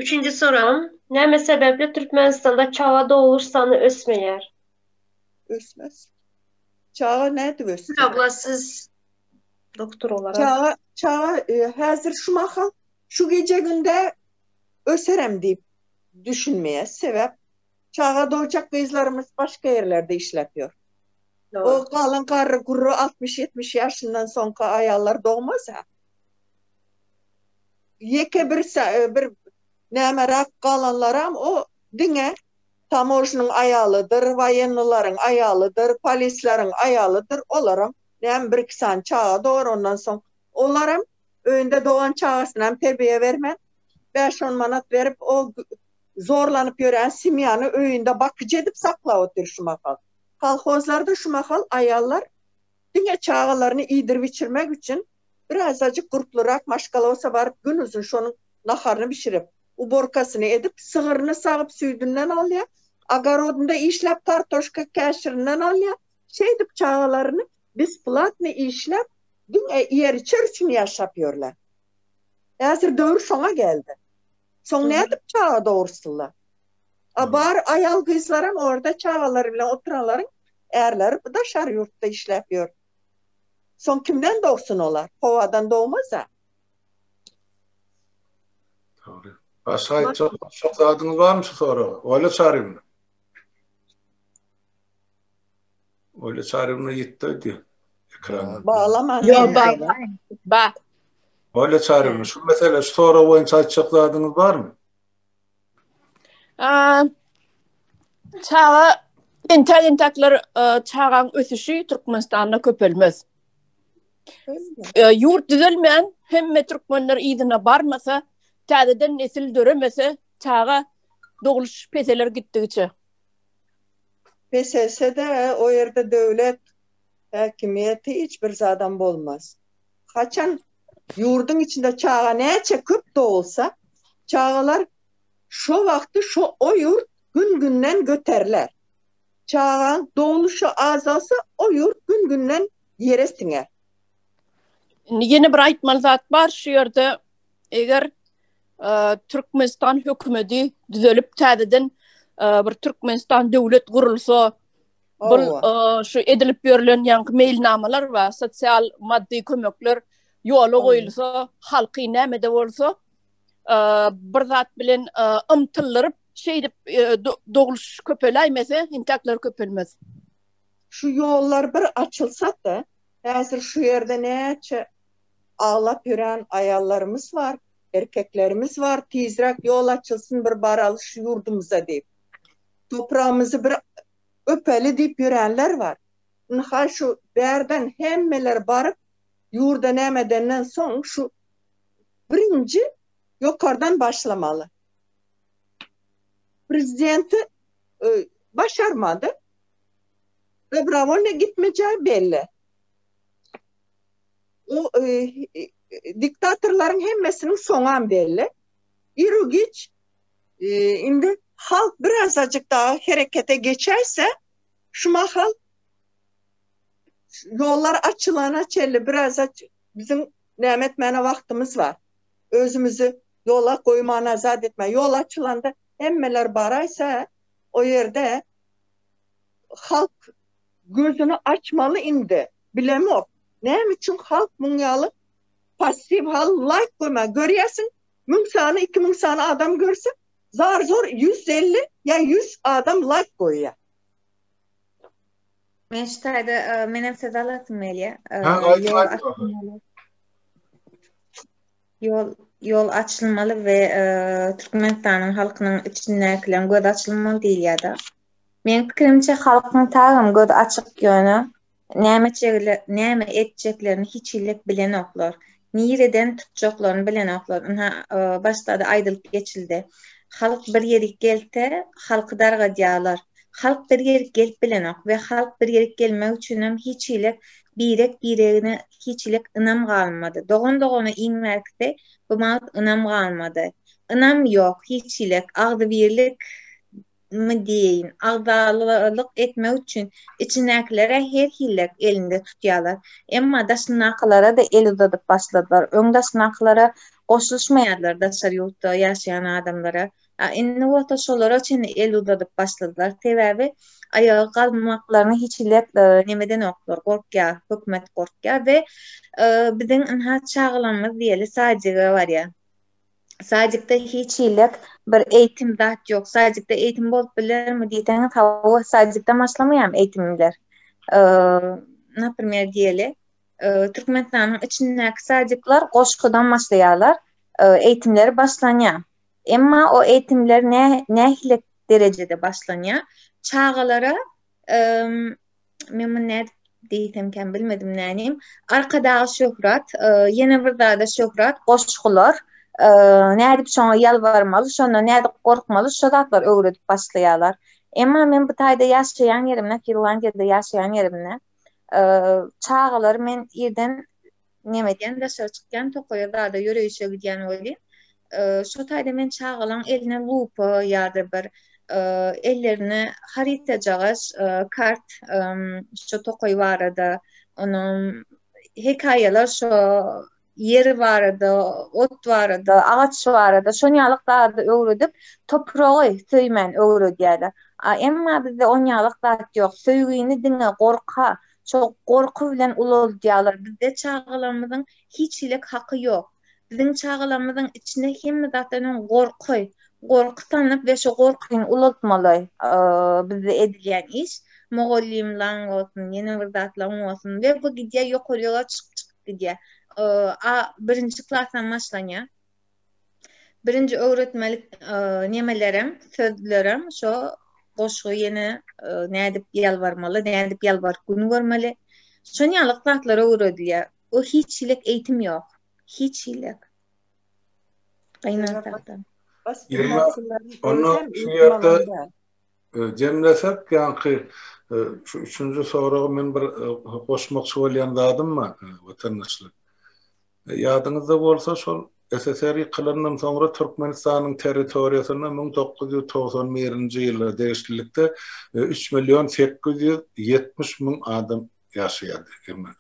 Üçüncü sorum. Näme sebeple Türkmenistan'da çağa doğuş sanı ösmeýär? Ösmez. Çağa näde össün? Abla siz doktor olarak. Çağa häzir şu mahal, şu gece günde öserem deyip düşünmeye sebep çağa doğacak kızlarımız başka yerlerde işletiyor. Doğru. O kalın karı kuru 60-70 yaşından sonra ayarlar doğmaz ha. Yeke bir nemerak kalanlaram o dine tamojnun ayalıdır, vayenlilerin ayalıdır, polislerin ayalıdır. Olaram nem bir kisan çağa doğru ondan sonra olaram önde doğan çağısından terbiye vermen 5-10 manat verip o zorlanıp gören simyanı öğünde bakıcı edip sakla otur şu makal. Kalkozlarda şu makal ayarlar dünya çağlarını iyidir biçirmek için biraz acık gruplarak maşkala olsa varıp gün uzun şunun naharını pişirip uborkasını edip sığırını sağıp süydünden alıyor. Agarodunda işlep kartoşka keşirinden alıyor. Şey edip çağlarını biz platını işlep yer içer için yaşapıyorlar. Hazır dövür şuna geldi. Son ne edip çağa doğursunlar. Bar ayal kızlarım orada çağları bile oturanların erleri dışarı yurtta işlepiyor. Son kimden doğsun olar? Kovadan doğmaz ha. Doğru. Başka çok adınız var mı sonra? Öyle çağırayım mı? Öyle çağırayım mı gitti diyor. Ekranı. Bağlama. Yok bak. Öyle çağırayım mı? Şu mesela sonra boyunca çok adınız var mı? Çağa entaklar çağın ösüşü Türkmenistan'da köpelmez. Yurt düzelmeyen hem Türkmenler idine barmasa, tadeden nesil döremese çağa doğuluş peseler gittiğiçe. PSS de o yerde devlet hakimiyeti hiçbir zaten olmaz. Kaçan yurdun içinde çağa neçe köp de olsa çağalar şu vakti o yurt gün günden göterler. Çağın doğuluşu azalsa o yurt gün günden yere siner. Yeni bir aytmalı zat var şu yerde eğer Türkmenistan hükümeti düzelip tadeden bir Türkmenistan devlet kurulsa şu edilip verilen yankı mailnamalar var, sosyal maddi kömekler yolu koyulsa, halkı näme de olsa bir zat bilen ımtılırıp doğuluş köpeleymese, intaklar köpelmez. Şu yollar bir açılsa da hazır şu yerde neçe ağlap yürüyen ayallarımız var, erkeklerimiz var. Tizrak yol açılsın bir baralış yurdumuza deyip. Toprağımızı bir öpeli deyip yürüyenler var. Nıha şu berden hemmeler barıp yurda nemedenden son şu birinci yukarıdan başlamalı. Prezidenti başarmadı. Ve bravo ne gitmeyeceği belli. O diktatörlerin hemmesinin soğan belli. İrugiç indi halk biraz azıcık daha harekete geçerse şu mahal yollar açılana çelli biraz bizim nimet mene vaktimiz var. Özümüzü yola koymana azat etme. Yol açılanda emmeler baraysa o yerde halk gözünü açmalı indi. Bilemiyor. Ne için halk munyalı pasif hal like koyma. Görüyorsun 1000 tane 2000 tane adam görse zar zor 150 ya 100 adam like koyuyor. Men ştayda menem sedalatım Melya. Yol açılmalı ve Türkmenistan'ın halkının içindekilerin göz açılmalı değil ya da. Men pikirimçe halkın tağım göz açık yönü näme etjeklerini hiç ilek bilen oklar. Nireden tutacaklarını bilen oklar. Başta da aydılık geçildi. Halk bir yeri gelte, halkı darga diyalar. Halk bir yeri gelip bilen ok ve halk bir yeri gelmek üçün hiç ilek biregine hiç ilek ınam kalmadı. Doğan inmerkte bu mal ınam kalmadı. Inam yok, hiç ilek ağdı birlik mi deyin, ağdalılık etme üçün içinekilere her hillek elinde tutuyorlar. Emma daşnaklara da el uzatıp başladılar. Ön daşnaklara goşuluşmaýarlar daşary ýurtda ýaşaýan adamlara. Indi wagtda şolara çyn el uzadyp başladylar. Sebäbi ayağa kalmaklaryny hiçilek nemeden oklar, gorkýar, hökümet gorkýar we biziň inha çağlamyz diýeli sajyga bar ya. Sajykda hiçilek bir eğitim dat ýok. Sajykda eğitim bolup bilermi diýseniz, hawa sajykda başlamaýam eğitimler. Naprimjer diýeli, Türkmenistanyň içindäki sajyklar goşgudan başlaýarlar, eğitimleri başlanýar. Emma o eğitimler nähilek derecede başlanýar. Çağalara men ne diýsem bilmedim nänim. Arkadagy şöhret, ýene bir dada şöhret, goşgular, nädip şoňa ýalbarmaly, şondan nädip gorkmaly, şu zatlar öwredip başlaýarlar. Emma men bu taýda ýaşaýan ýerimde, Finlandiyada ýaşaýan ýerimde, çağalar men ýerden nemeden daşary çykýan tokoýda da ýöreýişe gidýän boldy. Şu taýda men çağalan eline lupa ýa-da bir ellerini haritacağız, kart şu tokoy vardı, onun hikayeler şu yeri vardı, ot vardı, ağaç vardı, şonyalıklarda öwredip toprağı söýmen öwredýärler. Emma bizde onyalıklar ýok, söýgüni diňe gorka, şu gorku bilen ulalýarlar. Bizde çağalarymyzyň hiç ilek haky ýok. Biziň çağalarymyzyň içinde hemme zatlaryň gorky, gorku tanıp ve şu gorkuny ulatmaly bizde edilýän iş. Mogollimlan olsun, ýene bir zatlar olsun ve bu gidýär ýokarıga çyk gidýär. Birinci klasdan başlanýar. Birinci öwretmelik nemelerim, sözlerim şu goşgu ýene nädip ýalbarmaly, nädip ýalbar gün görmeli. Şonyalyk zatlar öwredilýär. O hiç ilek eğitim ýok. Hiç ilek. Gaýnaşakdan. Onu şu ýerde jemlesek, ýa-ni şu üçüncü soragy men bir goşmakçy bolýan zadymma, watandaşlyk. Ýadyňyzda bolsa şol SSR kılından sonra Türkmenistanyň territoriýasyna 1991-nji ýylda değişiklikde 3.870.000 adam ýaşaýardy.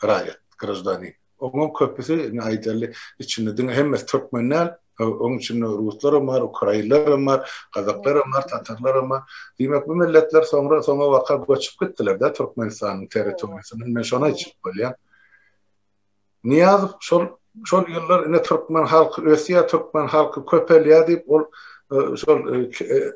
Raýat, grajdany. Onuň köpüsi aýdaly içinde hemme Türkmenler, onun içinde Ruslar var, Ukraynalar var, Kazaklar var, Tatarlar var. Demek bu milletler sonra waka göçüp gittiler de Türkmenistanyň territoriýasyna. Men şona içip bolýan. Niýaz şol ýyllar ine Türkmen halky, Ösiýa Türkmen halky köpelýär diýip ol şol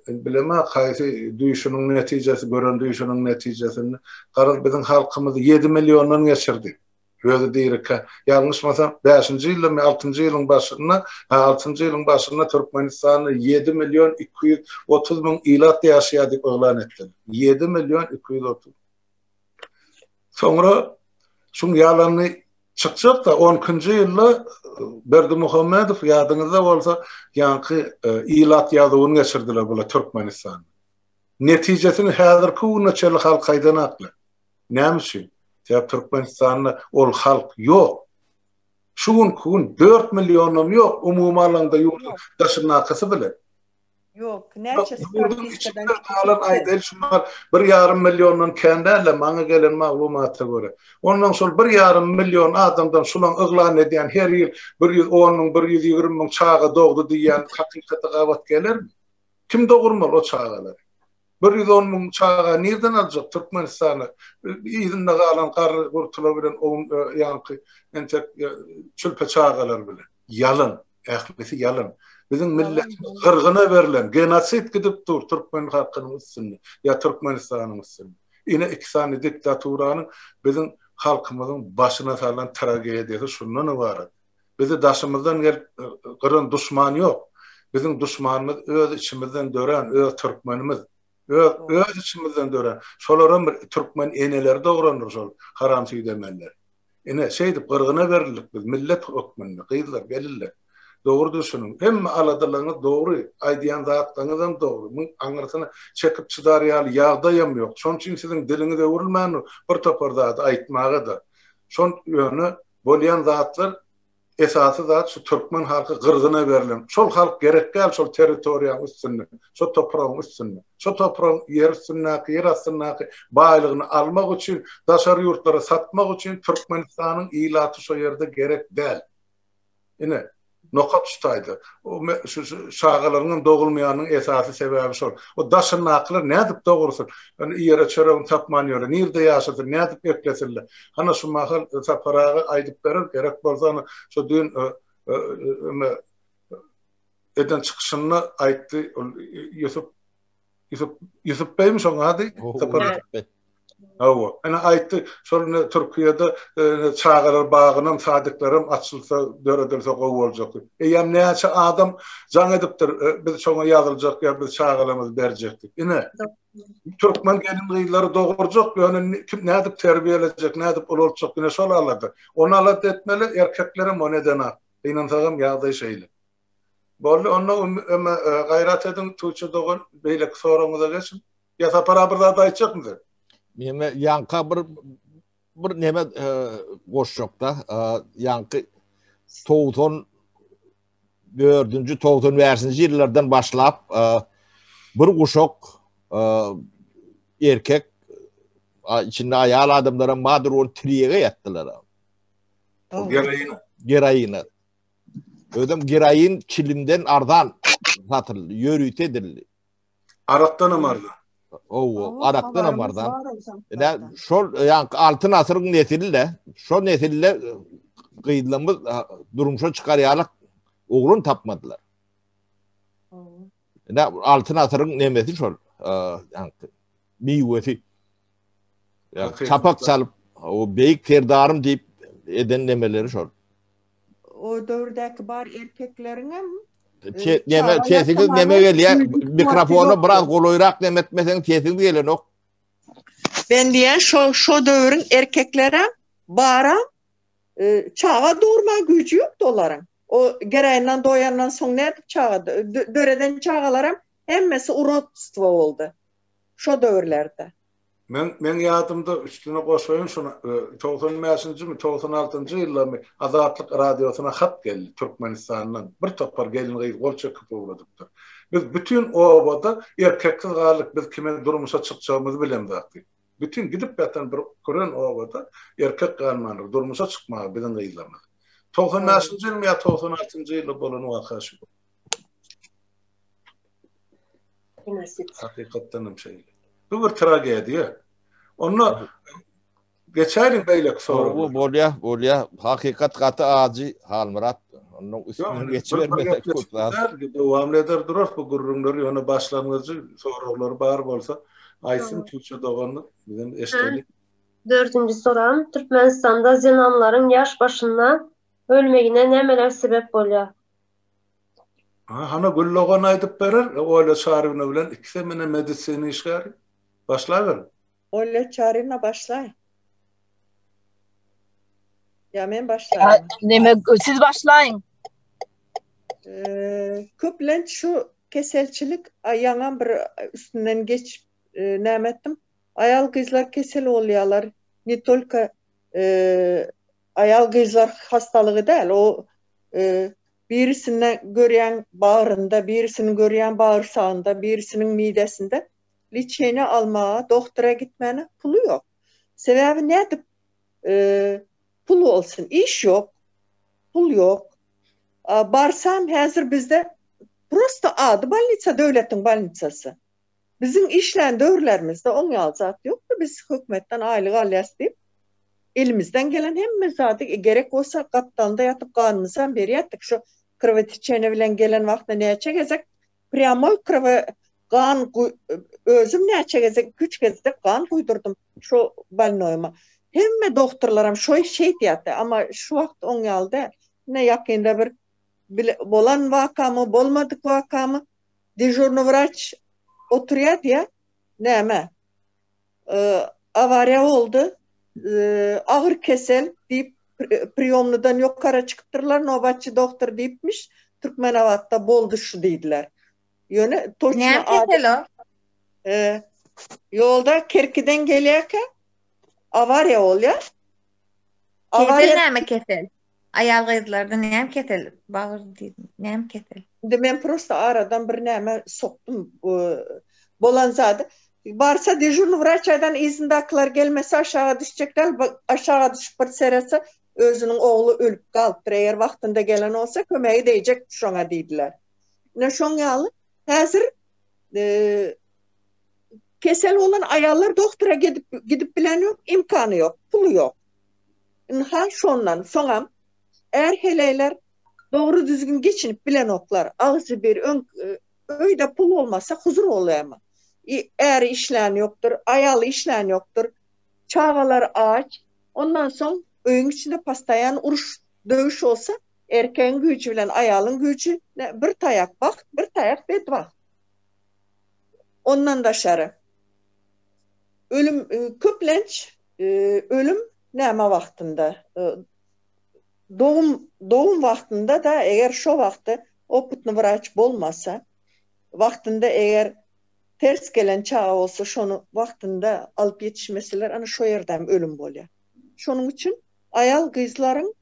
bileme gaýsy duýuşunyň netijesi, gören duýuşunyň netijesini garal biziň halkymyzy 7 milyondan geçirdi. Öýde diýrik ki, ýalňyşmasam 5-nji ýylyň 6-njy ýylyň başynda, 6-njy ýylyň başynda Türkmenistanyň 7.230.000 ilat ýaşaýar diýip oglan etdi. 7.230.000. Sonra şu ýalany çykjak da 10-njy ýylda Berdimuhammedow ýadyňyzda bolsa ýanky ilat ýazywyny geçirdiler bula Türkmenistan. Netijesini häzirki günnäçeli halk gaýdan akly. Näme üçin? Ya Türkmenistan'da ol halk yok. Şuun 4 milyonum yok. Umum alanda yurdu daşın nakısı bile. Yok. Näçe Yurdun içinde kalan aydel şunlar 1,5 milyonun kendilerle maňa gelen maglumata göre. Ondan sonra 1,5 milyon adamdan şulan ıglan edýän her ýyl 110.000 120.000 çağa doğdu diýen hakykata gawat geler mi? Kim dogurmaly o çağalar? 110.000 çağa nereden alacak Türkmenistan'ı? İzinde kalan karı kurtulabilen o yankı çülpe çağalar bile. Yalın. Ehlisi yalın. Bizim millet kırgına verilen genosit gidip dur Türkmen halkının üstünde. Ya Türkmenistan'ın üstünde. Yine ikisani diktaturanın bizim halkımızın başına salan tragediyası şundan var. Bizi daşımızdan gel kırın düşman yok. Bizim düşmanımız öz içimizden dören, öz Türkmenimiz. Öz içimizden dören. Şoların bir Türkmen eneleri doğranır şol. Haram süydemenler. Ene şeydi kırgına verildik biz. Millet hükmünde. Kıydılar, gelirler. Doğru düşünün. Hem aladılığınız doğru. Aydiyan dağıttığınızdan doğru. Anırsına çekip çıdaryalı yağdayım yok. Şon için sizin dilinize vurulmayan bir toparda aytmağı da. Şon yönü bolyan zatlar esası zat şu Türkmen halkı kırgına verilen. Şol halk gerek gel şol teritoriyanın üstünde. Şol toprağın üstünde. Şol toprağın yer üstündeki, yer astındaki bağlılığını almak için, daşarı yurtlara satmak için Türkmenistan'ın ilatı şu yerde gerek değil. Yine Nokat tutaydı. O şu şağalarının doğulmayanın esası sebebi şol. O daşın nakılar ne edip doğursun? Yani iyere çöreğin tapmanıyor. Nerede yaşatır? Ne edip ekletirler? Hana şu mahal taparağı aydıp verir. Gerek bolsa şu düğün eden çıkışını ayttı. Yusuf Bey mi sonra hadi? Taparağı. Awa. Ana aytdy, şol Türkiýede çağalar bağının sadıklarım açılsa döredilse gowy boljak. Eýem näçe adam jaň edipdir, biz şoňa ýazyljak ýa biz çağalarymyzy berjekdik. Ine Türkmen gelin gyýlary dogurjak, ýöne kim nädip terbiýelenjek, nädip ulaljak, ine şol alady. Onu alat etmeli erkeklerim o nedena. Inansaňam ýagdaý şeýle. Bolly onu gayrat edin tuçu dogun beýle soraňyza geçin. Ýa para bir zat aýtjakmydy? Meme yanka bir neme goşjokda yankı 94-nji 95-nji ýyllardan başlap bir guşok erkek içinde ayal adamlara madron triýege ýatdylar. Geraýyna. Ödüm geraýyn çilimden ardan satyldy, ýörüýt edildi. Arakdan amardı. Arakdan amardan. Şol yankı altın asırın nesille, şol nesille gıydılımız durumşa çıkaryalık oğlun tapmadılar. Altın asırın nemesi şol yankı miyvesi. Çapak salıp o beyik terdarım deyip eden nemeleri şol. O dövrdäki bar erkeklerine Tesiniz neme geliyor? Mikrofonu biraz goloyrak nemetmesen tesiniz geliyor nok. Ben diyen şu dövrün erkeklere bara çağa doğurma gücü yok doların. O gereğinden doyandan son ne çağa döreden çağalara hemmesi urotstvo oldu. Şu dövrlerde. Men ýadymda üstüne goşaýyn şuna 95-nji mi 96-njy ýyllar Azatlyk radiosyna hat geldi Türkmenistandan. Bir topar gelin gyýy gol çekip ugladypdyr. Biz bütün o obada erkekli galyk biz kime durmuşa çykjagymyzy bilemdik. Bütün gidip ýatan bir kören o obada erkek galmanyr durmuşa çykmagy bilen gyýylamaly. 95-njy ýyl ýa 96-njy ýyl bolan waka şu. Hakykatdan hem şeýle. Bu bir tragediya. Onu geçerin beýlek soru. Bu bolya hakikat katı acı halmırat. Onun üstüne geçivermesek kutlar. Devam eder durar bu gurrunları onu başlangıcı sorular bar bolsa Aysın Türkçe doğanlı bizim eşkali. 4. soram. Türkmenistan'da zinanların yaş başına ölmegine nemeler sebep bolýar? Hana güllogan aydıp berer, öyle çarına bilen ikisi mene medisini işgari. Başlayalım. Öyle çarına başlay. Ya men başlayayım. Siz başlayın. Köplen şu keselçilik ayaňa bir üstünden geç nämetdim. Ayal gyzlar kesel bolýarlar. Ne tolka ayal gyzlar hastalygy däl, o birisini görýän bağrında, birisini görýän bağırsağında, birisinin midesinde liçeni almağa, doktora gitmene pulu yok. Sebebi nedir? Pulu olsun. İş yok. Pul yok. Barsam hazır bizde prosto adı balnitsa, devletin balnitsası. Bizim işlen dövrlerimizde on yalzat yoktu. Biz hükümetten aylık alyas deyip elimizden gelen hem zaten gerek olsa kaptalında yatıp kanımızdan beri yattık. Şu kravatiçene bilen gelen vakti neye çekecek? Priyamoy kan özüm neye çekecek? 3 kez de kan uydurdum şu balnoyuma. Hem doktorlarım şu şey diyattı ama şu vakit on yalda ne yakında bir bolan vakamı, bolmadık vakamı dejurnu vraç oturuyor ya neme avarya oldu ağır kesel deyip priyomludan yukarı çıktırlar nöbetçi doktor deyipmiş Türkmen avatta boldu şu deydiler. Yöne toçma ne kesel o? Yolda Kerki'den gelirken avarya oluyor. Kesel neme kesel? Ayal gyzlarda näme kesel? Bağır diýdim. Näme kesel? Men prosta aradan bir näme soktum bolan zady. Barsa dejurnu vraçaydan izindaklar gelmese aşağı düşecekler. Aşağı düşüp bir serese özünün oğlu ölüp kalıptır. Eğer vaktinde gelen olsa kömeği diyecek şona deydiler. Ne şon yalı? Hazır kesel olan ayarlar doktora gidip bilen yok, imkanı yok, pulu yok. Ha şondan soňam eğer heleyler doğru düzgün geçinip bilen oklar ağzı bir öýde pul olmasa huzur olayama. Eğer işleyen yoktur, ayalı işleyen yoktur, çağalar ağaç, ondan son öýün içinde pastayan uruş, dövüş olsa erkeğin gücü bilen ayalın gücü bir tayak bak, bir tayak bedbak. Ondan da şarı. Ölüm köplenç, ölüm näme wagtynda? Doğum vaktinde da eğer şu vakti oputlu vraç bolmasa, vaktinde eğer ters gelen çağı olsa şonu vaktinde alıp yetişmeseler ana şu yerden ölüm bolýar. Şonun için ayal kızların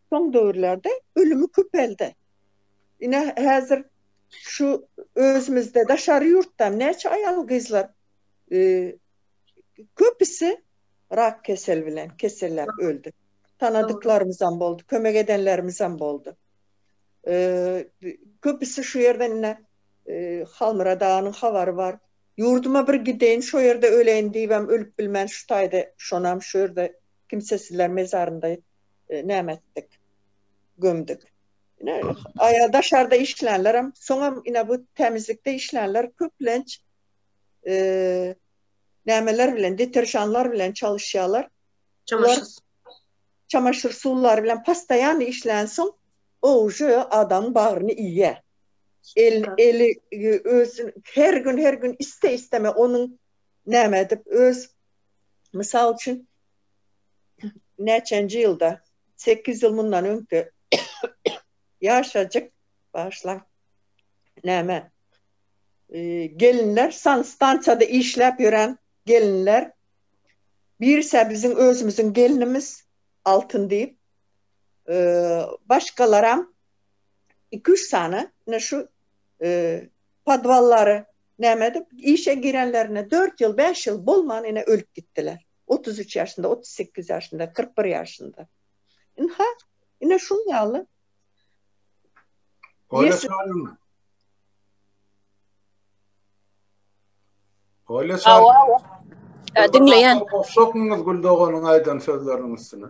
son dövrlerde ölümü köpeldi. Yine hazır şu özümüzde daşarı yurttan neçe ayal kızlar köpüsü rak kesel bilen keseller öldü. Tanıdıklarımızdan boldu, kömek edenlerimizden boldu. Köpüsü şu yerden yine Halmıra Dağı'nın havarı var. Yurduma bir gideyin, şu yerde öleyin deyivem, ölüp bilmen şu tayda şonam, şu yerde kimsesizler mezarında nemettik, gömdük. Aya daşarda işlenler, sonra yine bu temizlikte işlenler köplenç nemeler bilen, deterjanlar bilen çalışıyorlar. Çamaşır sular bilen pastayan işlensin, oğucu adam bağrını iye. Eli özün her gün isteme onun nemedip öz misal için neçenci yılda 8 yıl bundan önce yaşacık başla neme gelinler stansiyada işlep yören gelinler birse bizim özümüzün gelinimiz altın deyip başkalara 2-3 tane ne şu padvalları nemedip işe girenlerine 4 yıl 5 yıl bolman yine ölüp gittiler. 33 yaşında, 38 yaşında, 41 yaşında. Yine şun yalı. Öyle söyleme. Öyle söyleme. Dinleyen. Sokunuz Güldoğan'ın aydan sözlerinin üstüne.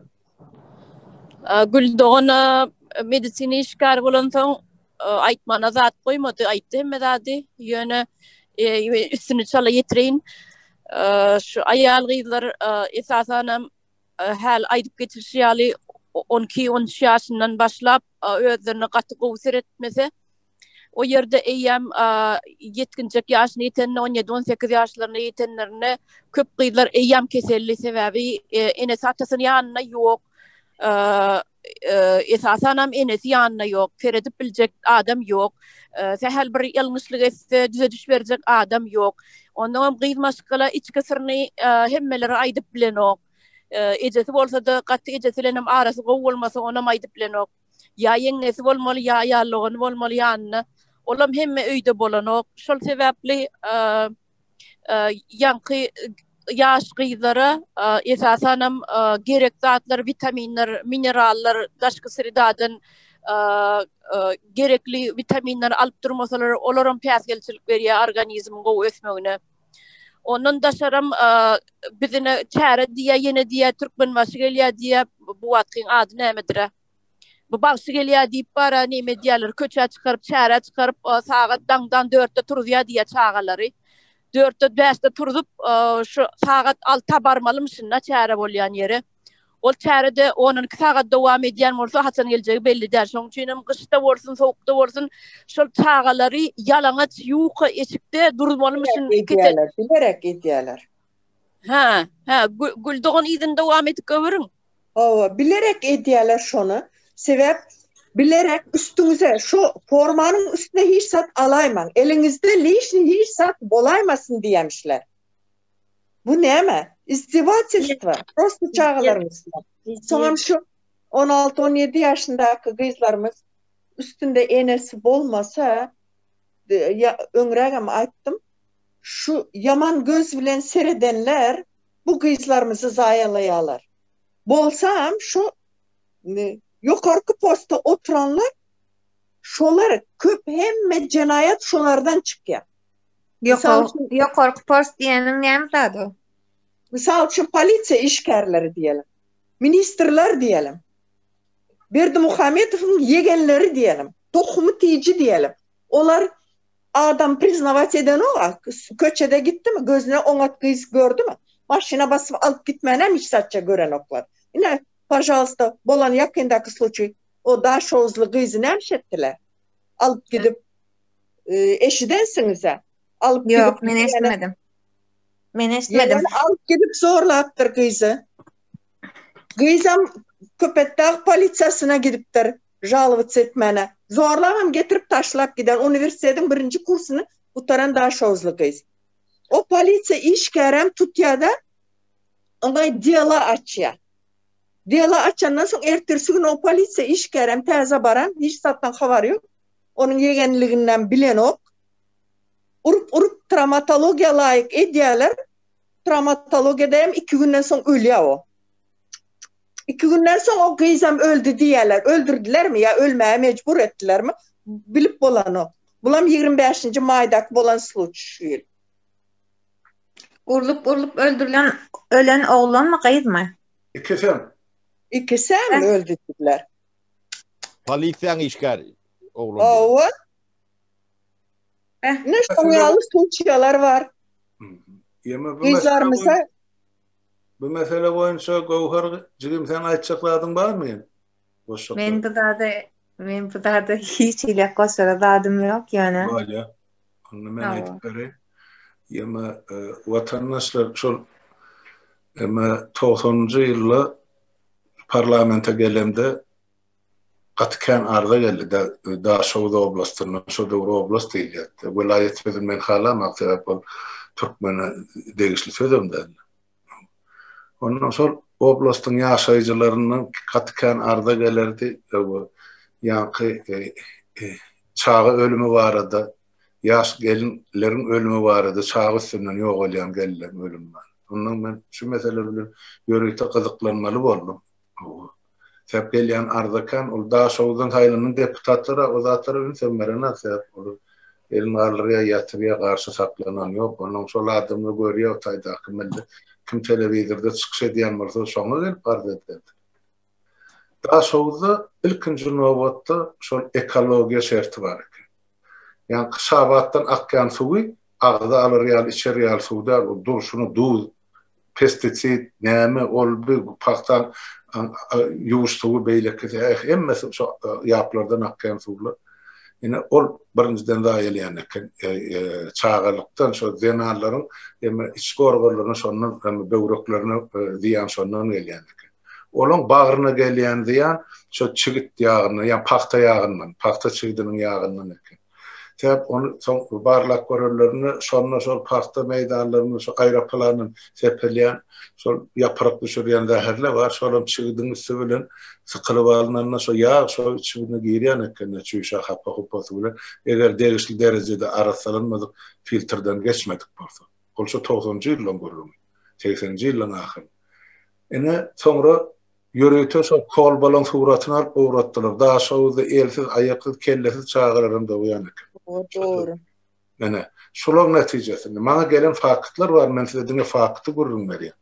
Güldoğan medisini işgal bolan soň aýtmana zat goýmady, aýtdy hemme zady. Ýöne üstüne çala ýetireýin. Şu ayal gyzlar esasanam hal aýdyp geçirýäli 12-13 ýaşyndan başlap özlerini gaty gowsur etmese o ýerde eýem yetkinjek ýaşyna ýeten 17-18 ýaşlaryna ýetenlerine köp gyzlar eýem keselli sebäbi enes atasynyň ýanyna ýok. Esasanam enes ýanyna ýok, feredip biljek adam ýok. Sehel bir ýalňyşlyk etse düze düşberjek adam ýok. Ondan gyz maşgala içki sirni hemmeleri aýdyp bilenok. Ejesi bolsa da gaty ejesilenem arasy gow bolmasa ona aýdyp bilenok. Ya ýeňesi bolmaly, ya ýalygyny bolmaly ýanyna. Olam hemme öýde bolanok. Şol sebäpli ýanky yaş gyzlara esasanam gerek zatlar, vitaminler, minerallar, daşky siridadan gerekli vitaminler alyp durmasalar olaram päsgelçilik berýär organizmiň gowy ösmegine. Onun daşaram bizine çäre diýe, ýene diýe, türkmen başy gelýär diýe bu wagtyň ady nämedir? Bu başy gelýär diýip bara näme diýerler, köçe çykaryp, çäre çykaryp sagat daňdan 4-de turýar diýe çağalary. 4-de 5-de turup şu sagat 6-a barmalymyşyna çäre bolýan ýere. Ol çärede onun sagat dowam edýän bolsa haçan geljegi belli däl. Şoň üçin hem gyşda bolsun, sowukda bolsun şol çağalary ýalaňaç ýuqa eşikde durmalymyşyn bilerek edýärler. Ha, Güldoğan ýygyny dowam edip göwüriň. Bilerek edýärler şonu. Sebep bilerek üstünüze şu formanın üstüne hiç sat alayman. Elinizde hiç sat bolaymasın diyemişler. Bu ne mi? İstivacılık prosto çağlarımız. Sonra şu 16-17 yaşındaki kızlarımız üstünde enesi bolmasa öňrägem aýtdym. Şu yaman göz bilen seredenler bu kızlarımızı zayalayalar. Bolsam şu yukarı posta oturanlar şolar köp hemme cenayet şolardan çıkıyor. Yukarı post diyenin neymi zadı? Misal için polisiya işgärleri diyelim. Ministrler diyelim. Berdimuhamedov'un yegenleri diyelim. Tohumu tici diyelim. Olar adam priznavat eden o. Köçede gitti mi? Gözüne onat kıyız gördü mü? Maşina basıp alıp gitmenem hiç satça gören oklar. Yine, пожалуйста, bolan yakındaki случай o daha şozlu kıyızı nemş ettiler. Alıp gidip eşidensinize. Alıp Yok, gidip, men eşitmedim. Men eşitmedim. Alıp gidip zorlattır kıyızı. Kıyızam Köpetdağ politsiyasına gidipdir жаловаться etmene. Zorlamam getirip taşlap giden üniversitenin 1. kursunu butaran daha şozlu kıyız. O polisiya işgärem tutyada ona diyala açya. Diyala açandan sonra ertesi gün o polisiya işgärem täze baran, hiç sattan haber yok. Onun yegenliginden bilen ok. Urup travmatologiya layık ediyorlar. Travmatologiyada hem 2 günden sonra ölüyor o. 2 günden sonra o kıyızam öldü diyorlar. Öldürdüler mi ya ölmeye mecbur ettiler mi? Bilip bolan o. Bulam 25. maydak bolan случай. Urulup öldürülen ölen oğlan mı kıyız mı? İkisi mi öldürdüler? Polisiyan işgal oğlum. Evet. Ne soyalı suçyalar var. Kızlarımıza bu mesele boyunca Gowhar Jigim sen açıkladın var mı? Ben bu da hiç ile koşara dadım yok yani. Var ya. Onu ben aytıp bereyim. Yema vatandaşlar şol 90-njy ýylla parlamenta gelemde Gatken arda geldi de Daşowda oblastyna, Şodowra oblast diýilýär. Vilayet bilen hala maksat bol Türkmene degişli sözümden. Ondan sonra oblastyň ýaşaýjylarynyň Gatken arda gelerdi. Ýa-ni çağı ölümü barada, yaş gelinlerin ölümü barada, çağı üstünden ýok bolýan gelinlerin ölümü var. Ondan men şu mesele bilen ýörekde gyzyklanmaly boldum. Sebäp gelýän ardakan ol Daşowdan taýlanyň deputatlary, o zatlara ünsemmerine sebäp bolur. Elin alrya ýatyrya garşy saklanan ýok. Ondan şol adamly görýär taýdaky millet kim telewizorda çykyş edýän bolsa şoňa gelip bardy. Daşowda ilkinji nowatda şol ekologiýa şerti bar. Yani kışabattan akyan suyu ağda alırıyal, içeriyal suda duruşunu duz, pestisit, näme oldu, paktan yuvuş suyu beylek, emmesi yaplardan akyan suyu. Yine ol birinciden daha eliyaniken çağalıktan şu zenarların içki organlarını sonundan, böbreklerini diyan sonundan eliyaniken. Olun bağrına geliyen diyan şu çigit yağını, yani pakta yağından, pakta çigidinin yağından eken. Sebäp onu son barlak görürlerini şonda şol pakta meydanlaryny şu aýraplaryny sepelýän şol ýaprak düşürýän zäherler bar şolum çygydyň üstü bilen sykylyp alynanna şo ýağ şo içine girýän eken çüýşa hapa hopasy bilen eger degişli derejede arasalanmadyk filtrden geçmedik bolsa ol şo 90-njy ýylyň görürüm 80-njy ýylyň ahyry ene soňra yöreýte şo kol bolan suratyny alyp öwretdiler Daşowda elsiz aýaksız kellesiz çağırarynda ýany. Doğru. Yani şolak netijesinde. Bana gelen faktlar var. Men size dine faktı görürüm berýär.